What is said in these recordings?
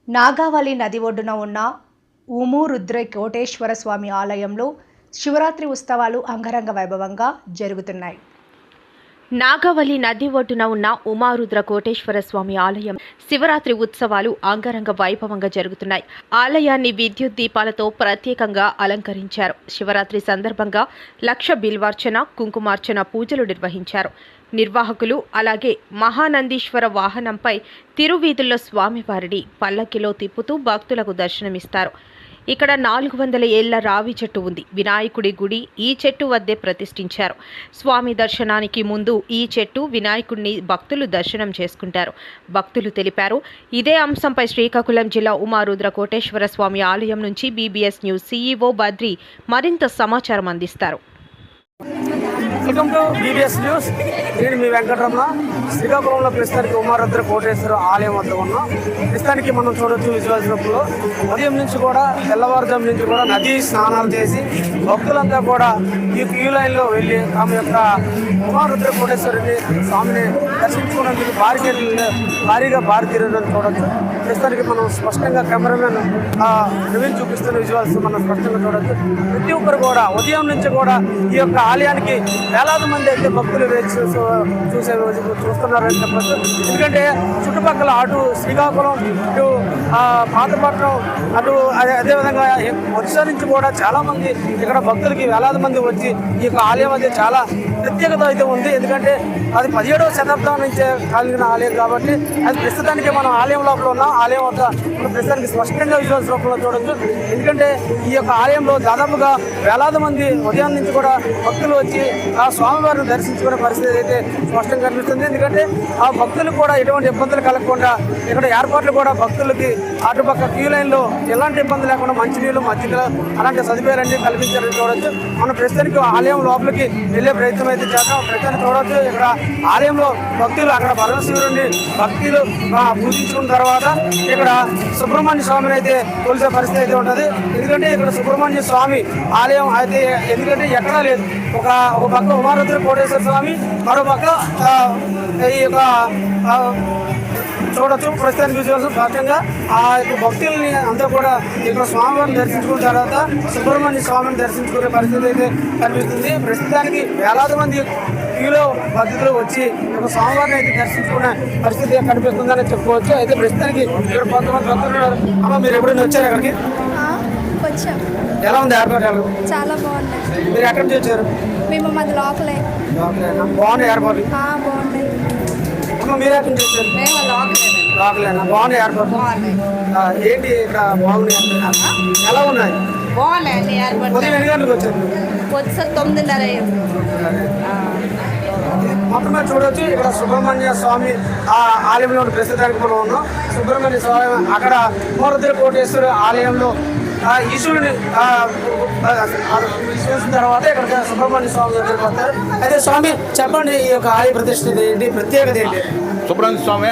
నాగావళి నది ఒడ్డున ఉన్న ఉమూరుద్ర కోటేశ్వర స్వామి ఆలయంలో శివరాత్రి ఉత్సవాలు అంగరంగ వైభవంగా జరుగుతున్నాయి. నాగావళి నది ఒడ్డున ఉన్న ఉమారుద్ర కోటేశ్వర స్వామి ఆలయం శివరాత్రి ఉత్సవాలు అంగరంగ వైభవంగా జరుగుతున్నాయి. ఆలయాన్ని విద్యుత్ దీపాలతో ప్రత్యేకంగా అలంకరించారు. శివరాత్రి సందర్భంగా లక్ష బిల్వార్చన, కుంకుమార్చన పూజలు నిర్వహించారు. నిర్వాహకులు అలాగే మహానందీశ్వర వాహనంపై తిరువీధుల్లో స్వామివారిని పల్లకిలో తిప్పుతూ భక్తులకు దర్శనమిస్తారు. ఇక్కడ 400 ఏళ్ల రావి చెట్టు ఉంది. వినాయకుడి గుడి ఈ చెట్టు వద్దే ప్రతిష్ఠించారు. స్వామి దర్శనానికి ముందు ఈ చెట్టు, వినాయకుడిని భక్తులు దర్శనం చేసుకుంటారు. భక్తులు తెలిపారు. ఇదే అంశంపై శ్రీకాకుళం జిల్లా ఉమారుద్ర కోటేశ్వర స్వామి ఆలయం నుంచి బీబీఎస్ న్యూస్ CEO బద్రి మరింత సమాచారం అందిస్తారు. Welcome to BBS news. నేను మీ వెంకటరమణ. శ్రీకాకుళంలో ప్రస్తుతానికి ఉమారుద్ర కోటేశ్వర ఆలయం వద్ద ఉన్నాం. ప్రస్తుతానికి మనం చూడొచ్చు విజువల్స్లో ఉదయం నుంచి కూడా తెల్లవారుజాము నుంచి కూడా నదీ స్నానాలు చేసి భక్తులంతా కూడా ఈ క్యూ లైన్లో వెళ్ళి తమ యొక్క ఉమారుద్ర కోటేశ్వరుని స్వామిని దర్శించుకున్నందుకు భారీగా భారతీయులను చూడొచ్చు. ప్రస్తుతానికి మనం స్పష్టంగా కెమెరామెన్ రివ్యూ చూపిస్తున్న విజువల్స్ మనం స్పష్టంగా చూడొచ్చు. ప్రతి ఒక్కరు కూడా ఉదయం నుంచి కూడా ఈ యొక్క ఆలయానికి వేలాది మంది అయితే భక్తులు చూస్తున్నారని చెప్పచ్చు. ఎందుకంటే చుట్టుపక్కల అటు శ్రీకాకుళం, ఇటు పాతపట్నం, అటు అదేవిధంగా ఒరిస్సా నుంచి కూడా చాలామంది ఇక్కడ భక్తులకి వేలాది మంది వచ్చి ఈ యొక్క ఆలయం అయితే చాలా ప్రత్యేకత అయితే ఉంది. ఎందుకంటే అది 17వ శతాబ్దం నుంచే కలిగిన ఆలయం కాబట్టి అది ప్రస్తుతానికి మనం ఆలయం లోపల ఉన్నాం. ఆలయం వద్ద ప్రస్తుతానికి స్పష్టంగా విజువల్స్ రూపంలో చూడొచ్చు. ఎందుకంటే ఈ యొక్క ఆలయంలో దాదాపుగా వేలాది మంది ఉదయం నుంచి కూడా భక్తులు వచ్చి ఆ స్వామివారిని దర్శించుకునే పరిస్థితి అయితే స్పష్టంగా కనిపిస్తుంది. ఎందుకంటే ఆ భక్తులకు కూడా ఎటువంటి ఇబ్బందులు కలగకుండా ఇక్కడ ఏర్పాట్లు కూడా భక్తులకి అటుపక్క క్యూ లైన్లో ఎలాంటి ఇబ్బంది లేకుండా మంచినీళ్ళు, మజ్జిగ అలాంటి సదుపాయాలన్నీ కల్పించారని చూడొచ్చు. మనం ప్రస్తుతానికి ఆలయం లోపలికి వెళ్ళే ప్రయత్నం అయితే చేద్దాం. ప్రస్తుతానికి చూడవచ్చు ఇక్కడ ఆలయంలో భక్తులు అక్కడ పరమశివుడిని భక్తులు పూజించుకున్న తర్వాత ఇక్కడ సుబ్రహ్మణ్య స్వామిని అయితే కొలిసే పరిస్థితి అయితే ఉంటుంది. ఎందుకంటే ఇక్కడ సుబ్రహ్మణ్య స్వామి ఆలయం అయితే ఎందుకంటే ఎక్కడా లేదు. ఒక పక్క ఉమారుద్ర కోటేశ్వర స్వామి, మరో పక్క ఈ యొక్క చూడొచ్చు. ప్రస్తుతానికి విజువల్స్ భాగంగా ఆ యొక్క భక్తుల్ని అంతా కూడా ఇక్కడ స్వామివారిని దర్శించుకున్న తర్వాత సుబ్రహ్మణ్య స్వామిని దర్శించుకునే పరిస్థితి అయితే కనిపిస్తుంది. ప్రస్తుతానికి వేలాది మంది క్యూలో భక్తులు వచ్చి ఒక స్వామివారిని అయితే దర్శించుకునే పరిస్థితి కనిపిస్తుందని చెప్పుకోవచ్చు. అయితే ప్రస్తుతానికి ఇక్కడ కొంతమంది భక్తులు ఉన్నారు. అమ్మ, మీరు ఎప్పుడైనా వచ్చారు అక్కడికి? ఎలా ఉంది ఏర్పాటు? చాలా బాగున్నాయి. మీరు ఎక్కడి నుంచి వచ్చారు? మేము మాది లోకలే. బాగున్నాయి ఏర్పాటు? బాగున్నాయి. మీరు ఎక్కడి నుంచి వచ్చారు? లోకలేనా? బాగున్నాయి ఏర్పాటు? ఏంటి ఇక్కడ బాగున్నాయి? ఎలా ఉన్నాయి? బాగున్నాయి. ఉదయం ఎన్ని గంటలకు వచ్చారు? వచ్చి 9:30. మొత్తం మీద చూడవచ్చు. ఇక్కడ సుబ్రహ్మణ్య స్వామి ఆలయంలో ప్రస్తుతానికి మనం ఉన్నాం. సుబ్రహ్మణ్య స్వామి అక్కడ ఉమారుద్ర కోటేశ్వర ఆలయంలో ఈశ్వరుని చూసిన తర్వాత ఇక్కడ సుబ్రహ్మణ్య స్వామి దగ్గరికి వస్తారు. అయితే స్వామి చెప్పండి, ఈ యొక్క ఆలయ ప్రతిష్ఠ ఏంటి, ప్రత్యేకత ఏంటి? సుబ్రహ్మణ్య స్వామి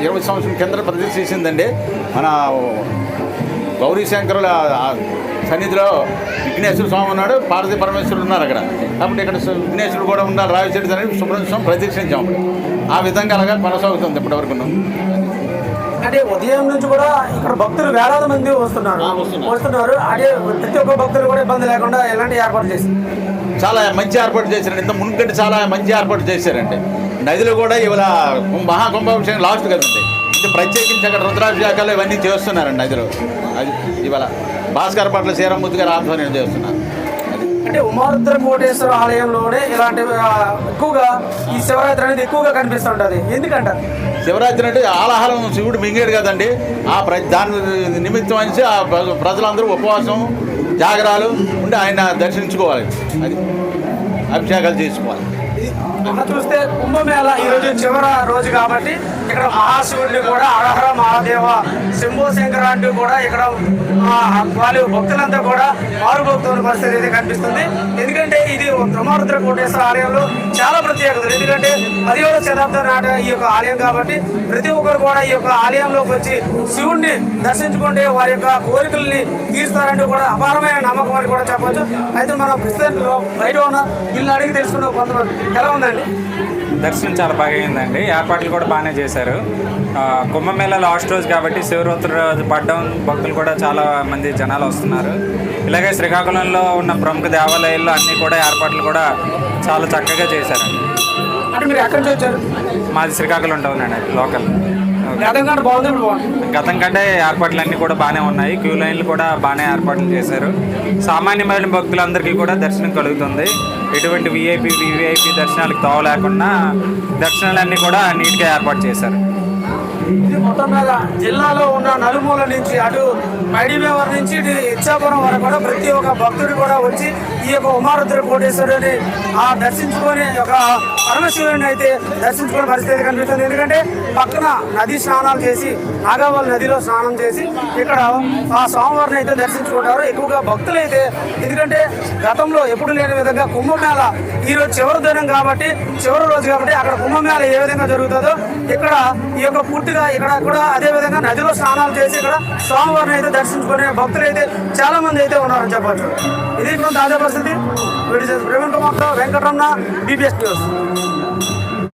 20 సంవత్సరం కింద ప్రతిష్ఠ చేసిందండి. మన గౌరీశంకరుల సన్నిధిలో విఘ్నేశ్వర స్వామి ఉన్నాడు, పార్వతీ పరమేశ్వరుడు ఉన్నారు అక్కడ. కాబట్టి ఇక్కడ విఘ్నేశ్వరుడు కూడా ఉన్నారు. రావి చెట్టు అనేది సుబ్రహ్మణ్య స్వామి ప్రతిష్ఠించాము. ఆ విధంగా అలాగా కొనసాగుతుంది ఇప్పటివరకు. అంటే ఉదయం నుంచి కూడా ఇక్కడ భక్తులు వేలాది మంది వస్తున్నారు. అదే ప్రతి ఒక్క భక్తులు కూడా ఇబ్బంది లేకుండా ఎలాంటి ఏర్పాటు చేశారు? చాలా మంచి ఏర్పాటు చేశారండి. ఇంత మునుకంటే చాలా మంచి ఏర్పాటు చేశారండి. నదిలో కూడా ఇవాళ మహాకుంభాభిషేకం లాస్ట్ కదండి. ఇది ప్రత్యేకించి అక్కడ రుద్రాభిషేకాలు ఇవన్నీ చేస్తున్నారండి నదిలో. అది ఇవాళ భాస్కర్ పట్ల శ్రీరామూర్తి గారు ఆధ్వర్యం చేస్తున్నారు. అంటే ఉమారుద్ర కోటేశ్వర ఆలయంలోనే ఇలాంటి ఎక్కువగా ఈ శివరాత్రి అనేది ఎక్కువగా కనిపిస్తుంటుంది. ఎందుకంటారు? శివరాత్రి అంటే ఆలాహలం శివుడు మింగేడు కదండి. దాని నిమిత్తం అనేసి ఆ ప్రజలందరూ ఉపవాసం, జాగరాలు ఉండి ఆయన దర్శించుకోవాలి. అది అభిషేకాలు చేసుకోవాలి. మనం చూస్తే కుంభమేళ ఈరోజు చివరి రోజు కాబట్టి ఇక్కడ మహాశివుడిని కూడా అరహర మహాదేవ, శంభో శంకర అంటూ కూడా ఇక్కడ వాళ్ళు భక్తులంతా కూడా మారు భక్తుల పరిస్థితి అయితే కనిపిస్తుంది. ఎందుకంటే ఇది ఉమారుద్ర కోటేశ్వర ఆలయంలో చాలా ప్రత్యేకత. ఎందుకంటే 17వ శతాబ్దం నాటి ఈ యొక్క ఆలయం కాబట్టి ప్రతి ఒక్కరు కూడా ఈ యొక్క ఆలయంలోకి వచ్చి శివుడిని దర్శించుకుంటే వారి యొక్క కోరికల్ని తీరుస్తారంటూ కూడా అపారమైన నమ్మకం అని కూడా చెప్పచ్చు. అయితే మనం ప్రస్తుతం బయట ఉన్న వీళ్ళని అడిగి తెలుసుకున్న కొంతమంది ఎలా ఉందండి? దర్శనం చాలా బాగా అయిందండి. ఏర్పాట్లు కూడా బాగానే చేశారు. కుంభమేళ లాస్ట్ రోజు కాబట్టి శివరాత్రి రోజు పడ్డం భక్తులు కూడా చాలా మంది జనాలు వస్తున్నారు. ఇలాగే శ్రీకాకుళంలో ఉన్న ప్రముఖ దేవాలయాల్లో అన్నీ కూడా ఏర్పాట్లు కూడా చాలా చక్కగా చేశారండి. అంటే మీరు ఎక్కడి నుంచి వచ్చారు? మాది శ్రీకాకుళం ఉంటుందండి, లోకల్. గతం గతం కంటే ఏర్పాట్లు అన్నీ కూడా బాగానే ఉన్నాయి. క్యూ లైన్లు కూడా బాగానే ఏర్పాట్లు చేశారు. సామాన్యమైన భక్తులందరికీ కూడా దర్శనం కలుగుతుంది. ఎటువంటి విఐపి దర్శనాలకు తావు లేకుండా దర్శనాలన్నీ కూడా నీట్గా ఏర్పాటు చేశారు. ఇది మొత్తం మీద జిల్లాలో ఉన్న నలుమూల నుంచి అటు మైడిమేవర్ నుంచి ఇటు ఇచ్చాపురం వరకు కూడా ప్రతి ఒక్క భక్తుడు కూడా వచ్చి ఈ యొక్క ఉమారుద్ర కోటేశ్వరుని దర్శించుకొని ఒక పరమశివుని అయితే దర్శించుకునే పరిస్థితి కనిపిస్తుంది. ఎందుకంటే పక్కన నది స్నానాలు చేసి నాగావళి నదిలో స్నానం చేసి ఇక్కడ ఆ స్వామివారిని అయితే దర్శించుకుంటారు ఎక్కువగా భక్తులు అయితే. ఎందుకంటే గతంలో ఎప్పుడు లేని విధంగా కుంభమేళ ఈరోజు చివరి దినం కాబట్టి చివరి రోజు కాబట్టి అక్కడ కుంభమేళ ఏ విధంగా జరుగుతుందో ఇక్కడ ఈ యొక్క పూర్తిగా ఇక్కడ కూడా అదే విధంగా నదిలో స్నానాలు చేసి ఇక్కడ స్వామివారిని అయితే దర్శించుకునే భక్తులు అయితే చాలా మంది అయితే ఉన్నారని చెప్పచ్చు. ఇది ఇప్పుడు తాజా పరిస్థితి. Praveen Kumar, Venkataramana, BBS news.